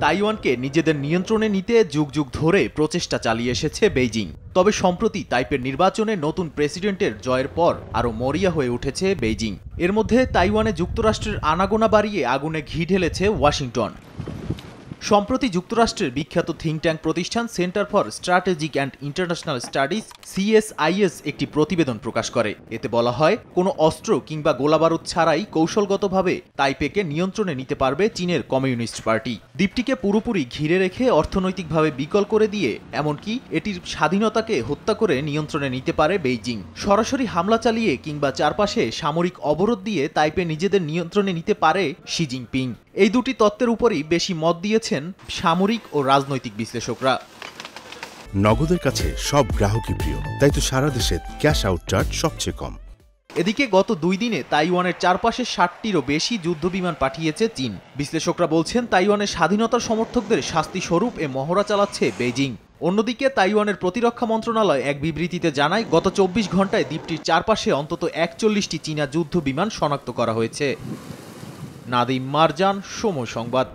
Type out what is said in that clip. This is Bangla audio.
তাইওয়ানকে নিজেদের নিয়ন্ত্রণে নিতে যুগ যুগ ধরে প্রচেষ্টা চালিয়ে এসেছে বেইজিং। তবে সম্প্রতি তাইপের নির্বাচনে নতুন প্রেসিডেন্টের জয়ের পর আরও মরিয়া হয়ে উঠেছে বেইজিং। এর মধ্যে তাইওয়ানে যুক্তরাষ্ট্রের আনাগোনা বাড়িয়ে আগুনে ঘি ঢেলেছে ওয়াশিংটন। সম্প্রতি যুক্তরাষ্ট্রের বিখ্যাত থিঙ্ক ট্যাঙ্ক প্রতিষ্ঠান centre for strategic and international studies CSIS একটি প্রতিবেদন প্রকাশ করে। এতে বলা হয়, কোনো অস্ত্র কিংবা গোলাবারুদ ছাড়াই কৌশলগতভাবে তাইপেকে নিয়ন্ত্রণে নিতে পারবে চীনের কমিউনিস্ট পার্টি। দ্বীপটিকে পুরোপুরি ঘিরে রেখে অর্থনৈতিকভাবে বিকল করে দিয়ে এমনকি এটির স্বাধীনতাকে হত্যা করে নিয়ন্ত্রণে নিতে পারে বেইজিং। সরাসরি হামলা চালিয়ে কিংবা চারপাশে সামরিক অবরোধ দিয়ে তাইপে নিজেদের নিয়ন্ত্রণে নিতে পারে শি জিনপিং। এই দুটি তত্ত্বের উপরই বেশি মত দিয়েছেন সামরিক ও রাজনৈতিক বিশ্লেষকরা। নগদের কাছে সব গ্রাহকই প্রিয়, তাই তো সারা দেশে ক্যাশ আউট চার্জ সবচেয়ে কম। এদিকে গত 2 দিনে তাইওয়ানের চারপাশে 60টিরও বেশি যুদ্ধবিমান পাঠিয়েছে চীন। বিশ্লেষকরা বলছেন, তাইওয়ানের স্বাধীনতার সমর্থকদের শাস্তি স্বরূপ এ মহড়া চালাচ্ছে বেইজিং। অন্যদিকে তাইওয়ানের প্রতিরক্ষা মন্ত্রণালয় এক বিবৃতিতে জানায়, গত 24 ঘন্টায় দ্বীপটির চারপাশে অন্তত 41টি চীনা যুদ্ধবিমান শনাক্ত করা হয়েছে। নাদিম মারজান, সময় সংবাদ।